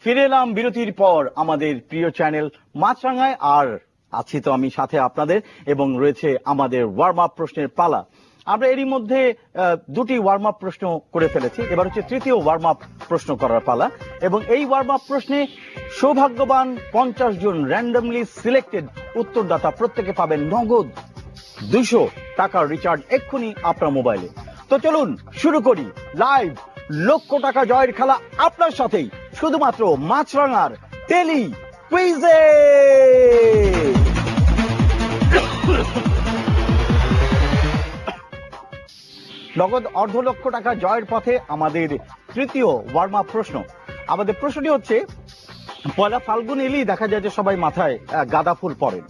ফিরে এলাম বিরতির পর আমাদের প্রিয় চ্যানেল মাছরাঙায়। আর আছি তো আমি সাথে আপনাদের, এবং রয়েছে আমাদের ওয়ার্ম আপ প্রশ্নের পালা। আমরা এরই মধ্যে দুটি ওয়ার্ম আপ প্রশ্ন করে ফেলেছি, এবার হচ্ছে তৃতীয় ওয়ার্ম আপ প্রশ্ন করার পালা। এবং এই ওয়ার্ম আপ প্রশ্নে সৌভাগ্যবান 50 জন র্যান্ডমলি সিলেক্টেড উত্তরদাতা প্রত্যেকে পাবেন নগদ 200 টাকার রিচার্জ এক্ষুনি আপনার মোবাইলে। তো চলুন শুরু করি লাইভ লক্ষ টাকা জয়ের খেলা আপনার সাথেই, শুধুমাত্র মাছরাঙার টেলি কুইজে। নগদ 1.5 লক্ষ টাকা জয়ের পথে আমাদের তৃতীয় ওয়ার্ম আপ প্রশ্ন। আমাদের প্রশ্নটি হচ্ছে, পয়লা ফাল্গুন এলেই দেখা যায় যে সবাই মাথায় গাঁদা ফুল পরেন।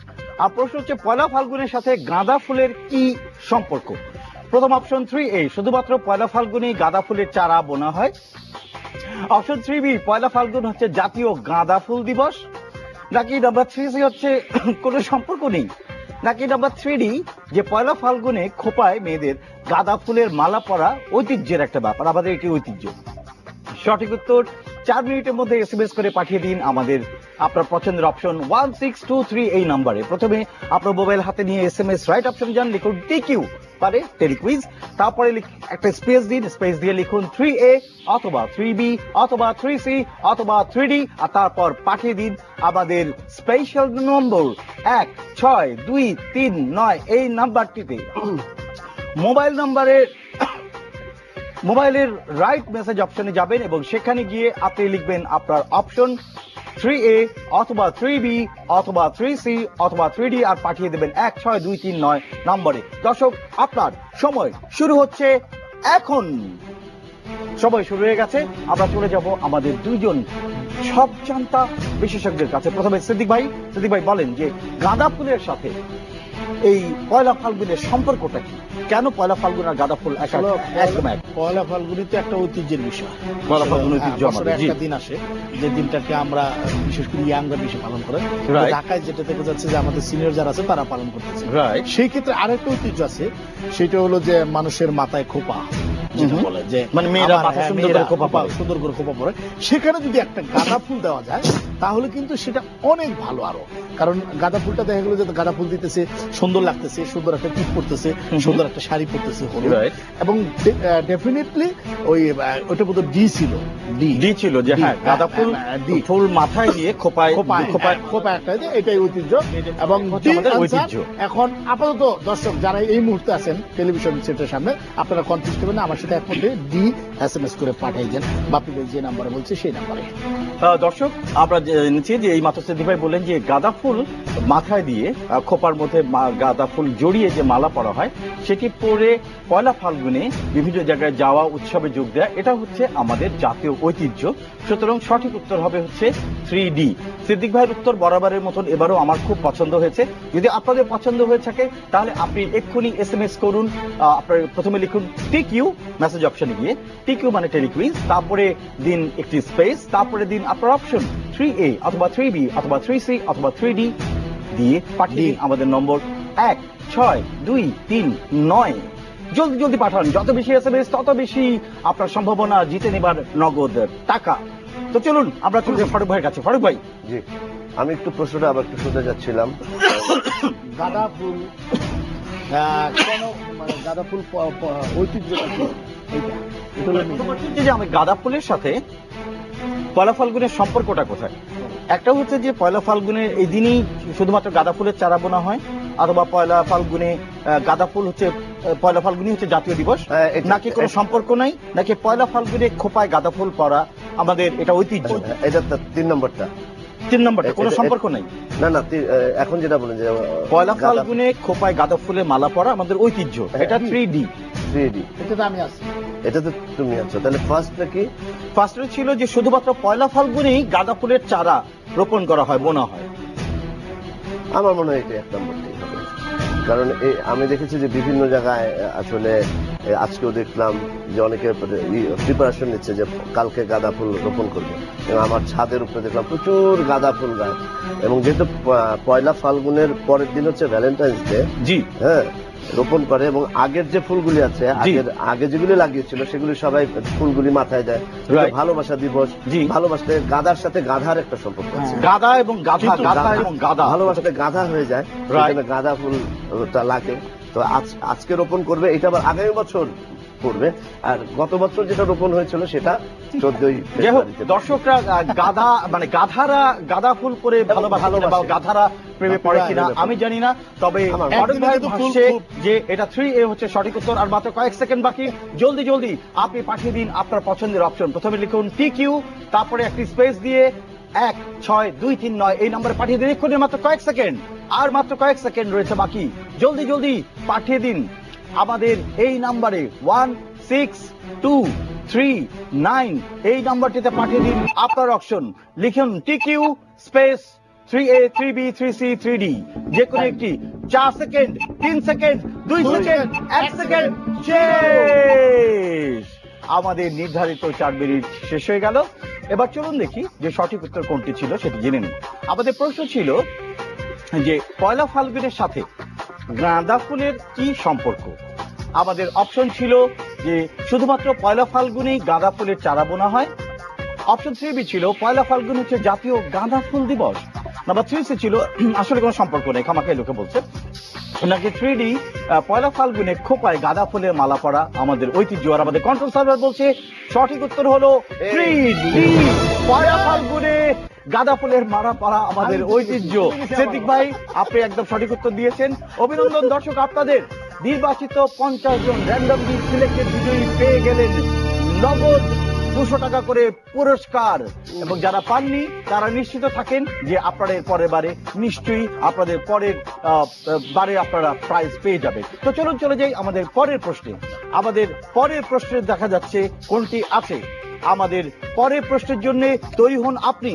আর প্রশ্ন হচ্ছে, পয়লা ফাল্গুনের সাথে গাঁদা ফুলের কি সম্পর্ক? প্রথম অপশন 3A, শুধুমাত্র পয়লা ফাল্গুনেই গাঁদা ফুলের চারা বোনা হয়। অপশন 3B, পয়লা ফাল্গুন হচ্ছে জাতীয় গাঁদা ফুল দিবস। নাকি নাম্বার 3C হচ্ছে কোনো সম্পর্ক নেই। নাকি নাম্বার 3D, যে পয়লা ফাল্গুনে খোপায় মেয়েদের গাঁদা ফুলের মালা পরা ঐতিহ্যের একটা ব্যাপার, আমাদের এটি ঐতিহ্য। সঠিক উত্তর 4 মিনিটের মধ্যে SMS করে পাঠিয়ে দিন আমাদের আপনার পছন্দের অপশন 1623 এই নাম্বারে। প্রথমে আপনার মোবাইল হাতে নিয়ে SMS রাইট অপশন যান, লিখুন TQ পারে টেলিকুইজ, তারপরে একটা স্পেস দিন, স্পেস দিয়ে লিখুন 3A অথবা 3B অথবা 3C অথবা 3D, আর তারপর পাঠিয়ে দিন আমাদের স্পেশাল নম্বর 16239 এই নাম্বারটিতে। মোবাইলের রাইট মেসেজ অপশনে যাবেন এবং সেখানে গিয়ে আপনি লিখবেন আপনার অপশন 3A অথবা 3B অথবা 3C অথবা 3D, আর পাঠিয়ে দেবেন 16239 নম্বরে। দর্শক, আপনার সময় শুরু হচ্ছে এখন। সময় শুরু হয়ে গেছে, আমরা চলে যাব আমাদের দুইজন সব জানতা বিশেষজ্ঞের কাছে। প্রথমে সিদ্দিক ভাই বলেন যে গাঁদা ফুলের সাথে এই পয়লা ফাল্গুনের সম্পর্কটা কি? কেন পয়লা ফাল্গুন আর গাঁদা ফুল একদম এক? পয়লা ফাল্গুনই তো একটা ঐতিহ্যের বিষয়। পয়লা ফাল্গুন ঐতিহ্য আমাদের একটা দিন আসে যে দিনটাকে আমরা বিশেষ করে ইয়াংরা বেশি পালন করে। ঢাকায় যেটা থেকে যাচ্ছে যে আমাদের সিনিয়র যারা আছে তারা পালন করতেছে। সেই ক্ষেত্রে আরেকটা ঐতিহ্য আছে, সেটা হলো যে মানুষের মাথায় খোপা, যেটা বলে যে মানে মেয়েরা সুন্দর করে খোপা পরে, সেখানে যদি একটা গাঁদা ফুল দেওয়া যায় তাহলে কিন্তু সেটা অনেক ভালো। আরো কারণ গাঁদা ফুলটা দেখা গেলো যে গাঁদা ফুল দিতেছে, সুন্দর লাগতেছে, সুন্দর একটা টিপ পড়তেছে, সুন্দর একটা শাড়ি পড়তেছে, এবং ডেফিনেটলি ওইটা বোধহয় ডি ছিল যে হ্যাঁ গাঁদা ফুল মাথায় দিয়ে খোপায় একটা, এটাই ঐতিহ্য এবং ঐতিহ্য। এখন আপাতত দর্শক যারা এই মুহূর্তে আছেন টেলিভিশন সেটের সামনে, আপনারা কনফিউজ করবেন না, আমার সাথে এক মধ্যে ডি SMS করে পাঠিয়ে দেন বাপি ভাই যে নাম্বারে বলছে সেই নাম্বারে। দর্শক, আমরা জেনেছি যে এই মাত্র সিদ্দিক ভাই বললেন যে গাঁদা ফুল মাথায় দিয়ে খোপার মধ্যে গাঁদা ফুল জড়িয়ে যে মালা পরা হয়, সেটি পরে পয়লা ফাল্গুনে বিভিন্ন জায়গায় যাওয়া, উৎসবে যোগ দেওয়া, এটা হচ্ছে আমাদের জাতীয় ঐতিহ্য। সুতরাং সঠিক উত্তর হবে হচ্ছে 3D। সিদ্দিক ভাইয়ের উত্তর বরাবরের মতন এবারও আমার খুব পছন্দ হয়েছে। যদি আপনাদের পছন্দ হয়ে থাকে তাহলে আপনি এক্ষুনি SMS করুন। আপনার প্রথমে লিখুন TQ মেসেজ অপশনে গিয়ে, TQ মানে টেলিকুইজ, তারপরে দিন একটি স্পেস, তারপরে দিন আপনার অপশন 3A অথবা 3B অথবা 3C অথবা 3D দিয়ে পাঠিয়ে দিন আমাদের নম্বর 16239। জলদি পাঠান, যত বেশি SMS তত বেশি আপনার সম্ভাবনা জিতে নেবার নগদ টাকা। তো চলুন আমরা চলে যাই ফারুক ভাইয়ের কাছে। ফারুক ভাই, জি, আমি একটু প্রশ্নটা আবার একটু শুনতে যাচ্ছিলাম। গাঁদা ফুল কেন, মানে গাঁদা ফুল ঐতিহ্যটা কি? আমি গাঁদা ফুলের সাথে পয়লা ফাল্গুনের সম্পর্কটা কোথায়? একটা হচ্ছে যে পয়লা ফাল্গুনের এই দিনই শুধুমাত্র গাঁদা ফুলের চারা বোনা হয়, অথবা পয়লা ফাল্গুনে গাঁদা ফুল হচ্ছে, পয়লা ফাল্গুনি হচ্ছে জাতীয় দিবস, নাকি কোনো সম্পর্ক নাই, নাকি পয়লা ফাল্গুনে খোপায় গাঁদা ফুল পরা আমাদের এটা ঐতিহ্য? এটা 3 নম্বরটা কোনো সম্পর্ক নাই। না, এখন যেটা বলেন যে পয়লা ফাল্গুনে খোপায় গাঁদা ফুলের মালা পরা আমাদের ঐতিহ্য, এটা 3D। এটা তো আমি আছি, এটা তো তুমি আছো। তাহলে ফার্স্টটা কি? ফার্স্টে ছিল যে শুধুমাত্র পয়লা ফাল্গুনেই গাঁদা ফুলের চারা রোপণ করা হয়, বোনা হয়। আমার মনে হয় এটা 1 নম্বরটাই হবে, কারণ আমি দেখেছি যে বিভিন্ন জায়গায় আসলে আজকেও দেখলাম যে অনেকে প্রিপারেশন নিচ্ছে যে কালকে গাঁদা ফুল রোপণ করবে, এবং আমার ছাদের উপরে দেখলাম প্রচুর গাঁদা ফুল গাছ। এবং যেহেতু পয়লা ফাল্গুনের পরের দিন হচ্ছে ভ্যালেন্টাইন্স ডে, জি হ্যাঁ, রোপণ করে এবং আগের যে ফুলগুলি আছে আগে যেগুলি লাগিয়েছিল সেগুলি সবাই ফুলগুলি মাথায় দেয়। Right. ভালোবাসা দিবস, জি। ভালোবাসতে গাধার সাথে গাধার একটা সম্পর্ক আছে। গাধা এবং গাধা, কিন্তু গাধা এবং গাধা, ভালোবাসাতে গাধা হয়ে যায়, Right. সেখানে গাধা ফুলটা লাগে। তো আজকে রোপণ করবে, এটা আবার আগামী বছর করবে। আর গত বছর যেটা রোপণ হয়েছিল সেটা 14ই যাই হোক, ফেব্রুয়ারিতে। দর্শকরা গাধা মানে গাধারা গাধা ফুল করে ভালোবাসে কিনা বা গাধারা প্রেমে পড়ে কিনা আমি জানি না, তবে আমার ফারুক ভাই একদিনে তো ফুল ভাবছে খুব। যে এটা 3A হচ্ছে সঠিক উত্তর। আর মাত্র কয়েক সেকেন্ড বাকি, জলদি জলদি আপনি পাঠিয়ে দিন আপনার পছন্দের অপশন। প্রথমে লিখুন TQ, তারপরে একটি স্পেস দিয়ে 16239 এই নম্বরে পাঠিয়ে দিন। এক্ষুনি মাত্র কয়েক সেকেন্ড, আর মাত্র কয়েক সেকেন্ড রয়েছে বাকি। জলদি জলদি পাঠিয়ে দিন আমাদের এই নাম্বারে 16239 এই নাম্বারটিতে পাঠিয়ে দিন আপনার অপশন। লিখুন TQ space 3A 3B 3C 3D, যে কোনো একটি। 4 সেকেন্ড, 3 সেকেন্ড, 2 সেকেন্ড, 1 সেকেন্ড, শেষ। আমাদের নির্ধারিত 4 মিনিট শেষ হয়ে গেল। এবার চলুন দেখি যে সঠিক উত্তর কোনটি ছিল সেটি জেনে নিন। আমাদের প্রশ্ন ছিল যে পয়লা ফাল্গুনের সাথে গাঁদা ফুলের কি সম্পর্ক। আমাদের অপশন ছিল যে শুধুমাত্র পয়লা ফাল্গুনেই গাঁদা ফুলের চারা বোনা হয়। অপশন 3B ছিল পয়লা ফাল্গুন হচ্ছে জাতীয় গাঁদা ফুল দিবস। নাম্বার 3C ছিল আসলে কোনো সম্পর্ক নেই, খামাখাই লোকে বলছে। নাকি 3D পয়লা ফাল্গুনে খোপায় গাঁদা ফুলের মালা পরা আমাদের ঐতিহ্য। আর আমাদের কন্ট্রোল সার্ভার বলছে সঠিক উত্তর হলো 3D, পয়লা ফাল্গুনে গাঁদা ফুলের মালা পরা আমাদের ঐতিহ্য। সিদ্দিক ভাই, আপনি একদম সঠিক উত্তর দিয়েছেন। অভিনন্দন দর্শক, আপনাদের নির্বাচিত 50 জন র্যান্ডমলি সিলেক্টেড বিজয়ী পেয়ে গেলেন নগদ 200 টাকা করে পুরস্কার। এবং যারা পাননি তারা নিশ্চিত থাকেন যে আপনারা এর পরের বারে নিশ্চয়ই আপনাদের পরের বারে আপনারা প্রাইজ পেয়ে যাবেন। তো চলুন চলে যাই আমাদের পরের প্রশ্নে। আমাদের পরের প্রশ্নে দেখা যাচ্ছে কোনটি আছে। আমাদের পরের প্রশ্নের জন্য তৈরি হন আপনি।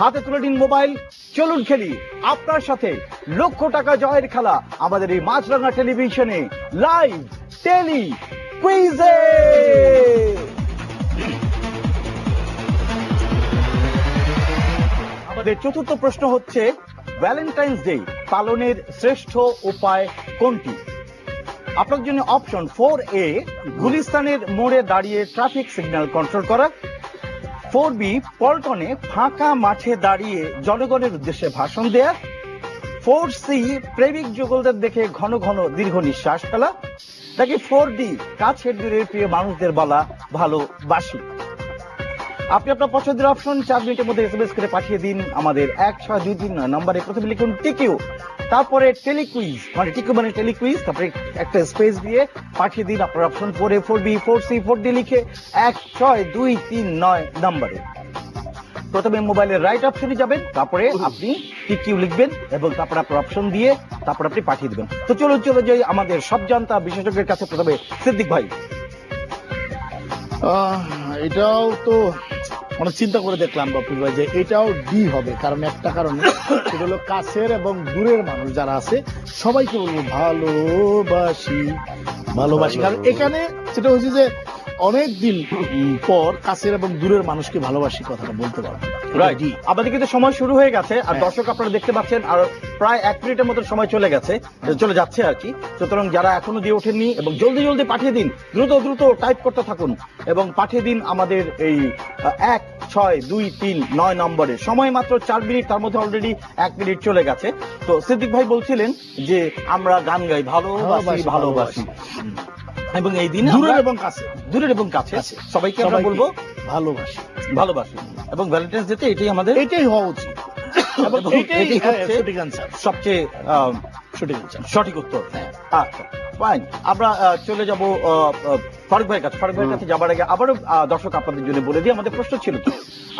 হাতে তুলে নিন মোবাইল, চলুন খেলি আপনার সাথে লক্ষ টাকা জয়ের খেলা আমাদের এই মাছরাঙা টেলিভিশনে লাইভ টেলি কুইজে। আমাদের চতুর্থ প্রশ্ন হচ্ছে ভ্যালেন্টাইন্স ডে পালনের শ্রেষ্ঠ উপায় কোনটি। আপনার জন্য অপশন 4A গুলিস্তানের মোড়ে দাঁড়িয়ে ট্রাফিক সিগন্যাল কন্ট্রোল করা, 4B পল্টনে ফাঁকা মাঠে দাঁড়িয়ে জনগণের উদ্দেশ্যে ভাষণ দেয়া, 4C প্রেমিক যুগলদের দেখে ঘন ঘন দীর্ঘ নিঃশ্বাস ফেলা, নাকি 4D কাছের দূরের প্রিয় মানুষদের বলা ভালোবাসি। আপনি আপনার পছন্দের অপশন 4 মিনিটের মধ্যে SMS করে পাঠিয়ে দিন আমাদের 16239 নম্বরে। প্রথমে লিখুন TQ, তারপরে টেলিকুইজ মানে TQ মানে টেলিকুইজ, তারপরে একটা স্পেস দিয়ে পাঠিয়ে দিন আপনার option 4A 4B 4C 4D লিখে 16239 নম্বরে। প্রথমে মোবাইলের রাইট অপশনে যাবেন, তারপরে আপনি TQ লিখবেন এবং তারপরে আপনার অপশন দিয়ে তারপর আপনি পাঠিয়ে দিবেন। তো চলুন চলে যাই আমাদের সব জানতা বিশেষজ্ঞের কাছে। প্রথমে সিদ্দিক ভাই। এটাও তো অনেক চিন্তা করে দেখলাম বাপুর ভাই যে এটাও ডি হবে, কারণ একটা কারণে সেটা হলো কাছের এবং দূরের মানুষ যারা আছে সবাইকে বলবো ভালোবাসি ভালোবাসি। কারণ এখানে সেটা হচ্ছে যে অনেকদিন পর কাছের এবং দূরের মানুষকে ভালোবাসি কথাটা বলতে পারবো। রাইট, আমাদের কিন্তু সময় শুরু হয়ে গেছে। আর হ্যাঁ। দর্শক আপনারা দেখতে পাচ্ছেন আর প্রায় 1 মিনিটের মতো সময় চলে যাচ্ছে আর কি। সুতরাং যারা এখনো দিয়ে ওঠেননি এবং জলদি জলদি পাঠিয়ে দিন, দ্রুত দ্রুত টাইপ করতে থাকুন এবং পাঠিয়ে দিন আমাদের এই 16239 নম্বরে। সময় মাত্র 4 মিনিট, তার মধ্যে অলরেডি 1 মিনিট চলে গেছে। তো সিদ্দিক ভাই বলছিলেন যে আমরা গান গাই ভালোবাসি ভালোবাসি, এবং এই দিন দূরের এবং কাছে দূরের এবং কাছে সবাইকে আমরা বলবো ভালোবাসি ভালোবাসি। এবং ভ্যালেন্টাইন্স ডেতে এটাই আমাদের এটাই হওয়া উচিত এবং এবং এটাই এটাই হচ্ছে সঠিক আনসার সবচেয়ে সঠিক আনসার। সঠিক উত্তর। আচ্ছা ফাইন, আমরা চলে যাব ফারুক ভাইয়ের কাছে। ফারুক ভাইয়ের কাছে যাবার আগে আবারও দর্শক আপনাদের জন্য বলে দিই আমাদের প্রশ্ন ছিল কি।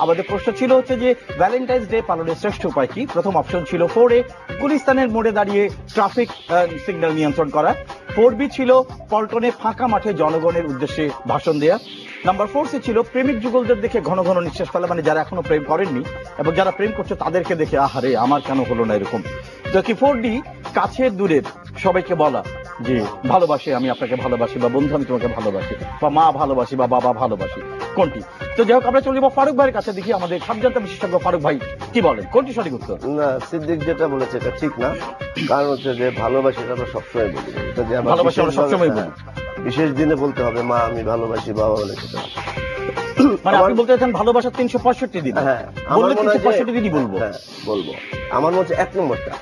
আমাদের প্রশ্ন ছিল হচ্ছে যে ভ্যালেন্টাইন্স ডে পালনের শ্রেষ্ঠ উপায় কি। প্রথম অপশন ছিল 4A গুলিস্তানের মোড়ে দাঁড়িয়ে ট্রাফিক সিগন্যাল নিয়ন্ত্রণ করা, 4B ছিল পল্টনে ফাঁকা মাঠে জনগণের উদ্দেশ্যে ভাষণ দেয়া, নাম্বার 4C ছিল প্রেমিক যুগলদের দেখে ঘন ঘন নিঃশ্বাস ফেলা, মানে যারা এখনো প্রেম করেননি এবং যারা প্রেম করছে তাদেরকে দেখে আহারে আমার কেন হলো না এরকম। তো কি 4D কাছের দূরের সবাইকে বলা যে ভালোবাসি, আমি আপনাকে ভালোবাসি, বা বন্ধু আমি তোমাকে ভালোবাসি, বা মা ভালোবাসি, বা বাবা ভালোবাসি। কোনটি? তো যাই হোক, আমরা চলে যাবো ফারুক ভাইয়ের কাছে, দেখি আমাদের সাবজান্তা বিশেষজ্ঞ ফারুক ভাই কি বলেন, কোনটি সঠিক উত্তর? না, সিদ্দিক যেটা বলেছে এটা ঠিক না। কারণ হচ্ছে যে ভালোবাসি, এটা আমরা সবসময় বলি, এটা যে আমার ভালোবাসি আমরা সবসময় বলি। বিশেষ দিনে বলতে হবে মা আমি ভালোবাসি, বাবা বলে সেটা। মানে আপনি বলতে চাচ্ছেন ভালোবাসার 365 দিন? হ্যাঁ, বললে 365 দিনই বলবো। হ্যাঁ বলবো। আমার মনে হচ্ছে 1 নম্বরটা।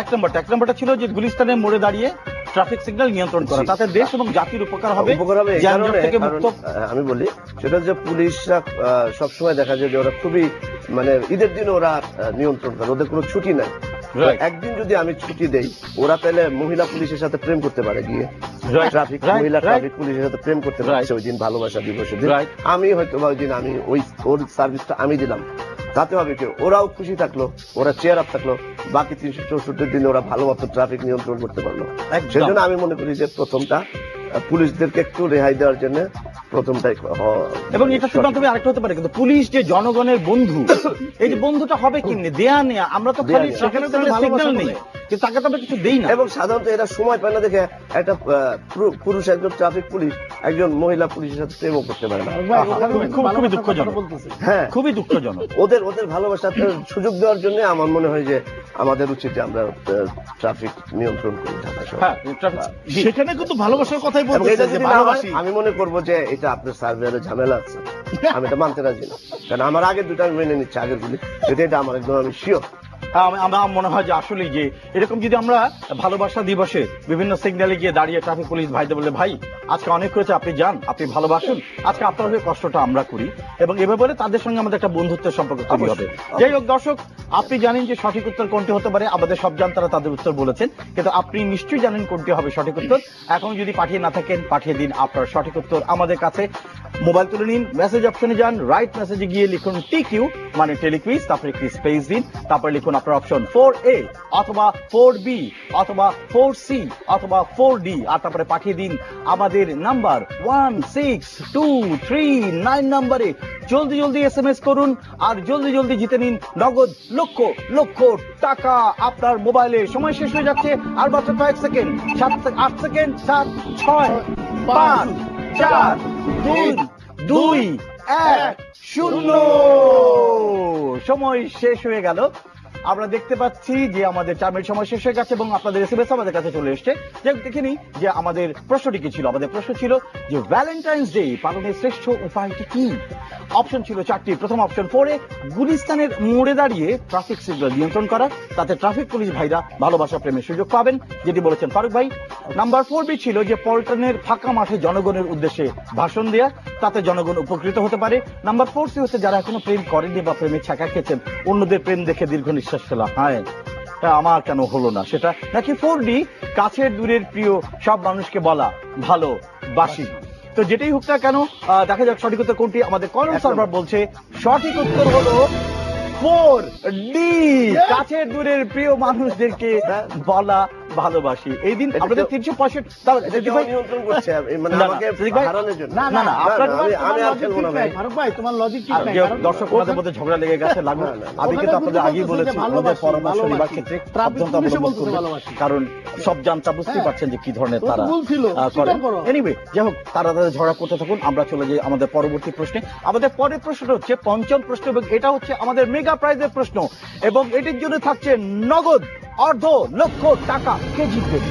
এক নম্বরটা ছিল যে গুলিস্তানের মোড়ে দাঁড়িয়ে ট্রাফিক সিগন্যাল নিয়ন্ত্রণ করা, তাতে দেশ এবং জাতির উপকার হবে, উপকার হবে এই যানজট কারণে, থেকে কারণ মুক্ত। আমি বলি সেটা যে পুলিশরা সবসময় দেখা যায় যে ওরা খুবই মানে ঈদের দিনে ওরা নিয়ন্ত্রণ করে, ওদের কোনো ছুটি নাই। Right. একদিন যদি আমি ছুটি দেই, ওরা তাহলে মহিলা পুলিশের সাথে প্রেম করতে পারে গিয়ে, Right. Traffic Right. মহিলা Right. ট্রাফিক পুলিশের সাথে প্রেম করতে Right. পারছে ওই দিন ভালোবাসা দিবসের দিন। Right. আমি হয়তো বা ওই দিন আমি ওর সার্ভিসটা আমি দিলাম, তাতে হবে কি ওরাও খুশি থাকলো, ওরা চেয়ার আপ থাকলো, বাকি 364 দিনে ওরা ভালো মতো ট্রাফিক নিয়ন্ত্রণ করতে পারলো। একদম। সেই জন্য আমি মনে করি যে প্রথমটা পুলিশদেরকে একটু রেহাই দেওয়ার জন্য প্রথমটাই এবং এটা সিদ্ধান্ত আরেকটা হতে পারে, কিন্তু পুলিশ যে জনগণের বন্ধু, এই যে বন্ধুটা হবে কিনে দেয়া নেয়া, আমরা তো খালি দেয়া সেখানে সিগন্যাল নেই, কিন্তু তাকে তো আমরা কিছু দেই না। এবং সাধারণত এরা সময় পায় না দেখে একটা পুরুষ একজন ট্রাফিক পুলিশ একজন মহিলা পুলিশের সাথে প্রেমও করতে পারে না। খুবই দুঃখজনক, হ্যাঁ, খুবই দুঃখজনক। ওদের ভালোবাসার সুযোগ দেওয়ার জন্য আমার মনে হয় যে আমাদের উচিত যে আমরা ট্রাফিক নিয়ন্ত্রণ করি ঢাকা শহরে। হ্যাঁ, ট্রাফিক সেখানে কিন্তু ভালোবাসার কথাই এবং বলতেছে এটা যে যদি না হয়, ভালোবাসি। আমি মনে করবো যে এটা আপনার সার্ভেয়ারের ঝামেলা আছে, আমি এটা মানতে রাজি না। কারণ আমার আগের দুটো আমি মেনে নিচ্ছি, আগের গুলি এটা আমার একদম আমি শিওর। আমার মনে হয় যে আসলে যে এরকম যদি আমরা ভালোবাসা দিবসে বিভিন্ন সিগন্যালে গিয়ে দাঁড়িয়ে ট্রাফিক পুলিশ ভাইদের বলে, ভাই আজকে অনেক হয়েছে, আপনি যান, আপনি ভালোবাসুন, আজকে আপনার হয়ে কষ্টটা আমরা করি, এবং এভাবে বলে তাদের সঙ্গে আমাদের একটা বন্ধুত্বের সম্পর্ক তৈরি হবে। যাই হোক দর্শক, আপনি জানেন যে সঠিক উত্তর কোনটি হতে পারে, আমাদের সব জানতারা তাদের উত্তর বলেছেন, কিন্তু আপনি নিশ্চয়ই জানেন কোনটি হবে সঠিক উত্তর। এখন যদি পাঠিয়ে না থাকেন, পাঠিয়ে দিন আপনার সঠিক উত্তর আমাদের কাছে। মোবাইল তুলে নিন, মেসেজ অপশনে যান, রাইট মেসেজে গিয়ে লিখুন টিকিউ মানে টেলিকুইজ, তারপরে একটি স্পেস দিন, তারপরে লিখুন আপনার অপশন 4A অথবা 4B অথবা 4C অথবা 4D, আর তারপরে পাঠিয়ে দিন আমাদের নাম্বার 16239 নম্বরে। জলদি জলদি SMS করুন আর জলদি জলদি জিতে নিন নগদ লক্ষ লক্ষ টাকা আপনার মোবাইলে। সময় শেষ হয়ে যাচ্ছে, আর মাত্র কয়েক সেকেন্ড, 8 সেকেন্ড, 7 6 5 4 3 2 1 0। সময় শেষ হয়ে গেল। আমরা দেখতে পাচ্ছি যে আমাদের 4 মিনিট সময় শেষ হয়ে গেছে এবং আপনাদের এসএমএস আমাদের কাছে চলে এসেছে। দেখে নিই যে আমাদের প্রশ্নটি কি ছিল। আমাদের প্রশ্ন ছিল যে ভ্যালেন্টাইন্স ডে পালনের শ্রেষ্ঠ উপায়টি কি? অপশন ছিল 4টি। প্রথম অপশন 4A, গুলিস্তানের মোড়ে দাঁড়িয়ে ট্রাফিক সিগন্যাল নিয়ন্ত্রণ করা, তাতে ট্রাফিক পুলিশ ভাইরা ভালোবাসা প্রেমের সুযোগ পাবেন, যেটি বলেছেন ফারুক ভাই। নাম্বার 4B ছিল যে পল্টনের ফাঁকা মাঠে জনগণের উদ্দেশ্যে ভাষণ দেয়া, তাতে জনগণ উপকৃত হতে পারে। নাম্বার 4C হচ্ছে যারা এখনো প্রেম করেনি বা প্রেমে ছাকা খেয়েছেন, অন্যদের প্রেম দেখে দীর্ঘ নিঃশ্বাস ফেলা, হ্যাঁ আমার কেন হলো না সেটা। নাকি 4D, কাছের দূরের প্রিয় সব মানুষকে বলা ভালোবাসি। তো যেটাই হোক না কেন, দেখা যাক সঠিক উত্তর কোনটি। আমাদের কলম সার্ভার বলছে সঠিক উত্তর হলো 4D, কাছের দূরের প্রিয় মানুষদেরকে বলা ভালোবাসি। এই দিন আমাদের 365 নিয়ন্ত্রণ করছে মানে আমাকে হারানোর জন্য। না না, আমি আর খেলবো না ভাই। ফারুক ভাই তোমার লজিক ঠিক নাই। দর্শক ওনাদের মধ্যে ঝগড়া লেগে গেছে, লাগুন। আমি কিন্তু আপনাদের আগেই বলেছি ওদের পরামর্শ নেবার ক্ষেত্রে সাবধানতা অবলম্বন করবেন, কারণ সব জানতা বুঝতেই পারছেন যে কি ধরনের তারা করেন। এনিওয়ে, যাই হোক, তারা তাদের ঝগড়া করতে থাকুন, আমরা চলে যাই আমাদের পরবর্তী প্রশ্নে। আমাদের পরের প্রশ্নটা হচ্ছে পঞ্চম প্রশ্ন এবং এটা হচ্ছে আমাদের মেগা প্রাইজের প্রশ্ন, এবং এটির জন্য থাকছে নগদ $1.5 লক্ষ টাকা। কে জিতবেন?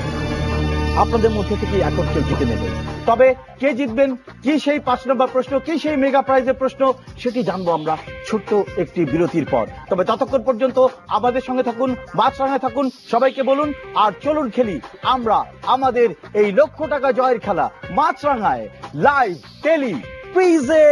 আপনাদের মধ্যে থেকে একত্রে জিতে নেবেন। তবে কে জিতবেন, কি সেই 5 নম্বর প্রশ্ন, কি সেই মেগা প্রাইজের প্রশ্ন, সেটি জানবো আমরা ছোট্ট একটি বিরতির পর। তবে ততক্ষণ পর্যন্ত আমাদের সঙ্গে থাকুন, মাছরাঙায় থাকুন, সবাইকে বলুন আর চলুন খেলি আমরা আমাদের এই $1 লক্ষ জয়ের খেলা মাছরাঙায় লাইভ টেলি কুইজে।